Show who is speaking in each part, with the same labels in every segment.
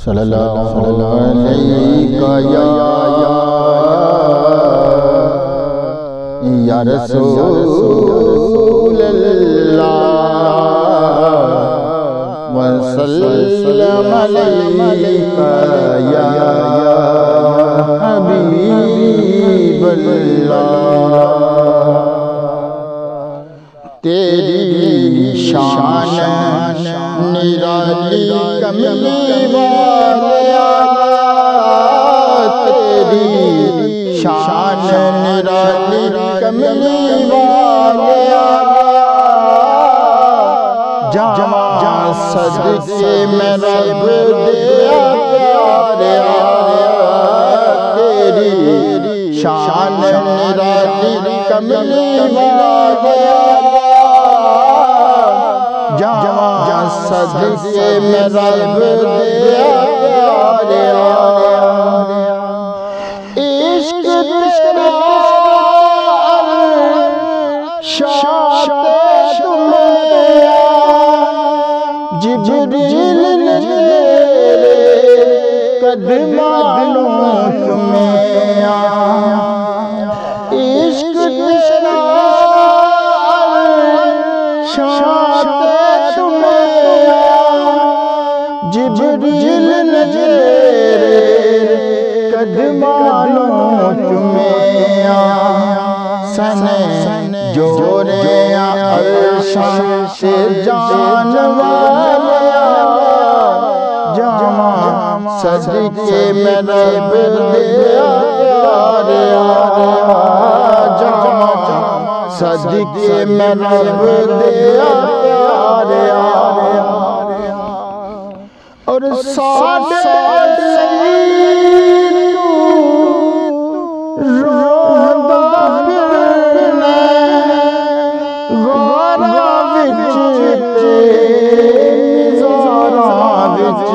Speaker 1: सल्लल्लाहु अलैहि या रसूलल्लाह व सल्लम अलैका या हबीबल्लाह। तेरी शान निराली कमली वाले तेरी शान निराली कमली वाले जा सदके में रब दिया प्यारे तेरी शान निराली कमली वाले जा सदके में रब दिया प्यारे इश्क तेरा शाते तुम्हें जिब्रील ने तेरे कदमों में इश्क तेरा शाते जिब्रील ने तेरे कदमों में सने जोरे अर्श से जान वाले जामा सदके में रब दिया प्यारे जामा सदके में रब दिया प्यारे और साढ़े रोंदा फिरने गारा विच ज़ारा विच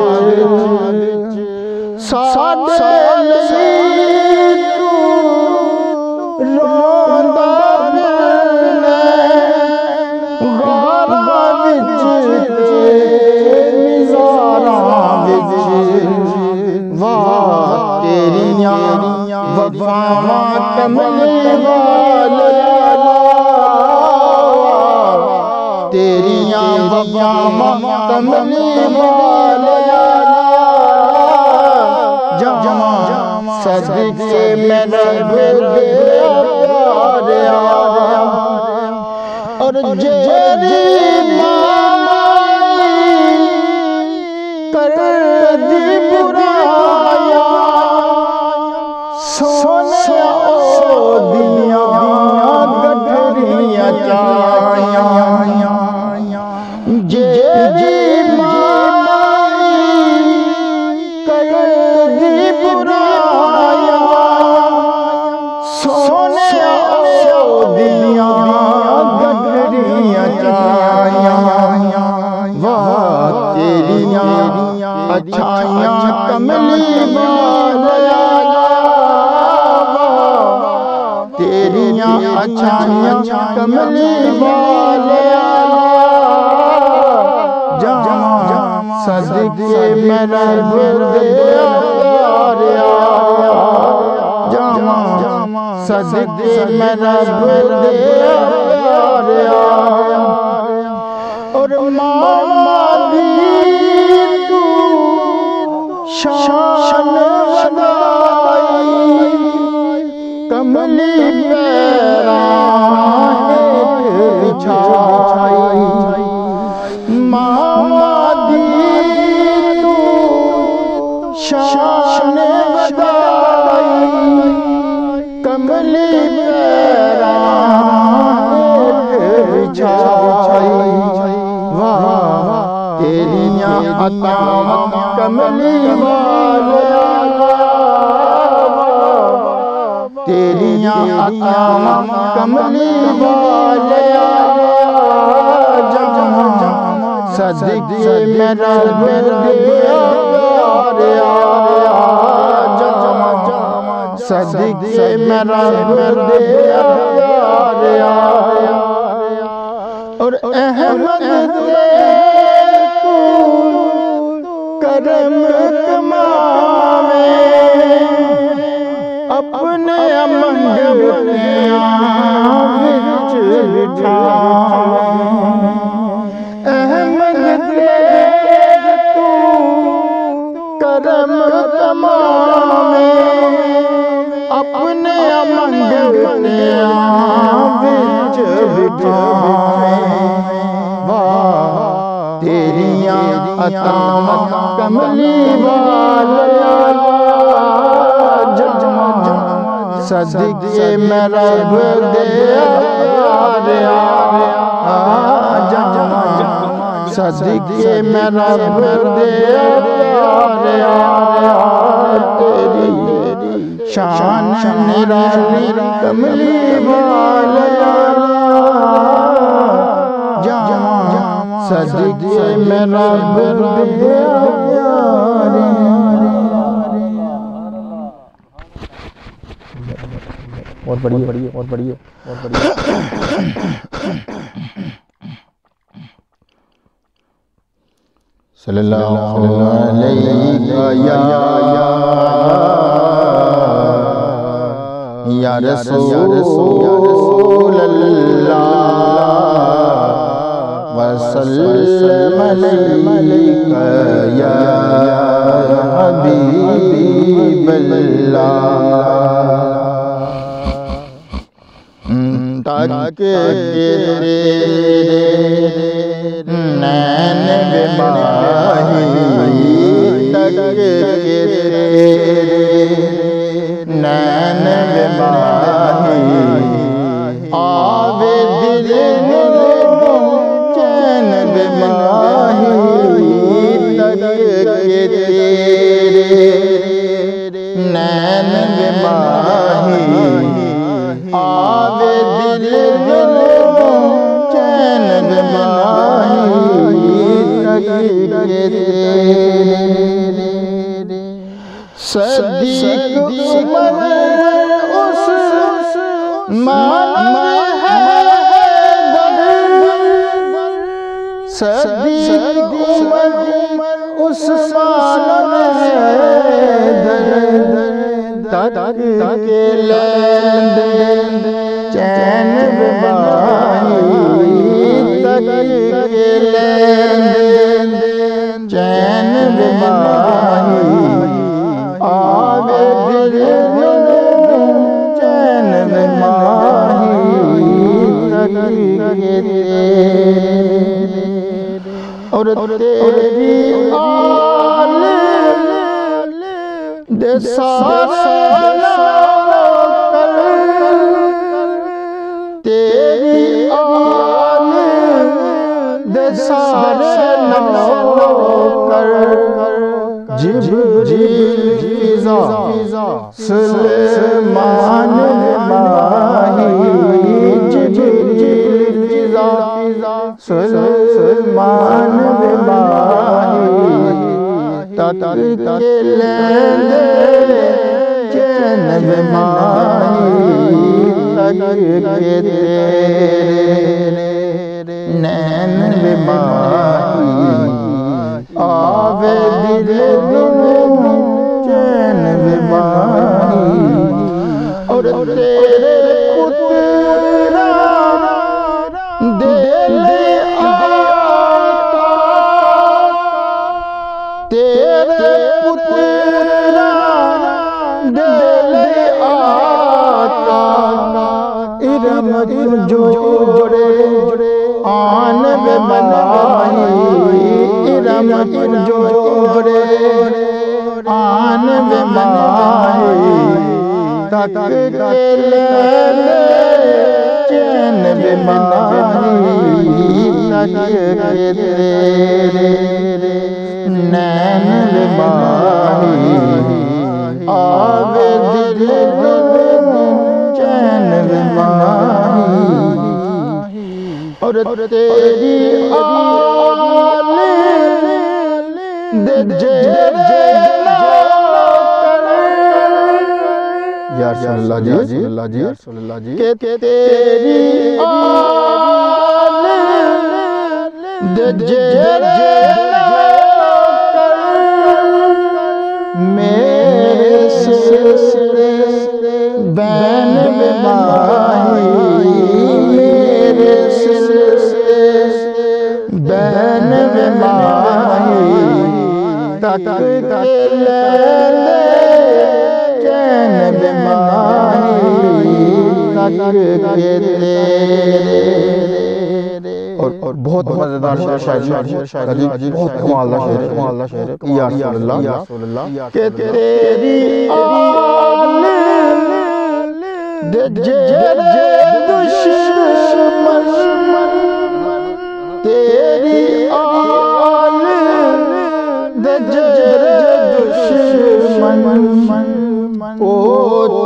Speaker 1: साढ़े रोंदा फिरने गारा विच तेरियां वफ़ावां कमली वाले तेरियां वफ़ावां कमली वाले जमा सदके में रब दिया प्यारे और जेरी कर दी बुराया सोने ओ दिया गठरियां चाया जे कर दी बुराया सोने ओ दिया गठरियां चाया वाह तेरियां अच्छाइयां कमली वाले तेरियां अच्छाइयां कमली वाले जामा सदके में रब दिया प्यारे जामा सदके में रब दिया प्यारे और मादी शान वदाई कमली पैरा बिछाई मादी तू शान वदाई कमली पैरा बिछाई वाह तेरियां अतावां कमली वाले तेरियां अतावां कमली वाले जमा सदके में रब दिया प्यारे जमा सदके में रब दिया प्यारे और अहमद करम कमावे अपने मंगतियां विच बिठावे अहमद देख तू करम कमावे अपने मंगतियां विच बिठावे तेरियां अतावां कमली वाला सदके मैं रब दे सदके मैं रब दे तेरी शान निराली कमली वाला सदके मैं रब दे और बढ़िए और बढ़िए और बढ़िए सल्लल्लाहु अलैहि या रसूल अल्लाह वसल्लम अलैका या हबीब अल्लाह ताके तेरे नैन बेमाही ताके तेरे नैन बेमाही आवे दिल चैन बेमाही ताके तेरे नैन बेमाही आवे दिल चैन बेमाही सदीक उमर उस मानव है सदीक उमर उस मानव है के लेंद चैन बेमाही के लेंद चैन बेमाही आवे दिल चैन बेमाही और तेरी आल दे सारे तेरी आल दे सारे नौकर जिब्रील फिजा सुलेमान माही जिब्रील फिजा सुलेमान माही तक के लेंदे चैन बेमाही तक के तेरे नैन बेमाही आवे दिल चैन बेमाही और तेरे पुत्रा दिल आका तेरे पुत्रा दिल आका इरम जोड़े आन बेमनाही इरम जोड़े आन बेमनाही तक के लेंदे चैन बेमनाही तक के तेरे नैन बेमाही आवे दिल चैन बेमाही और तेरी आल दे या रसूलुल्लाह जी के तेरी आल दे मेरे सिलसिले बैन माही, मेरे सिलसिले बैन माही, तक के ले चैन माही, तक के तेरे। और बहुत मजेदार शायरी, बहुत कमाल का शेर है। या रसूलुल्लाह के तेरी आल दे दुश्मन, तेरी आल दे दुश्मन, ओ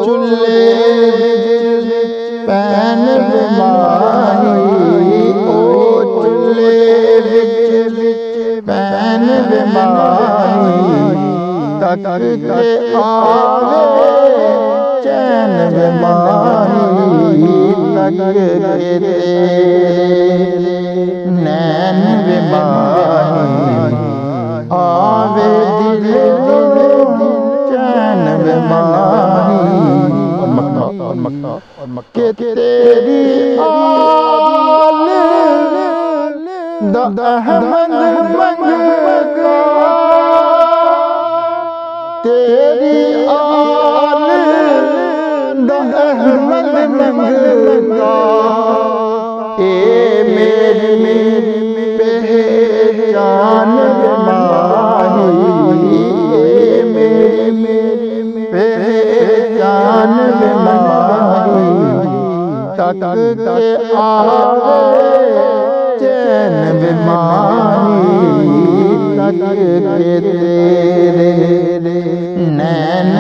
Speaker 1: चुल्ले पैन माही, पैन माही, तक के आवे चैन माही, तक के तेरे नैन माही, आवे दिल चैन माही, और मक्का के तेरी आल अहमद मंगा, तेरी आल अहमद मंगा, ए मेरी पहचान माही, ए मेरी पहचान माही, तक के आवे चैन माही, तक के तेरे नैन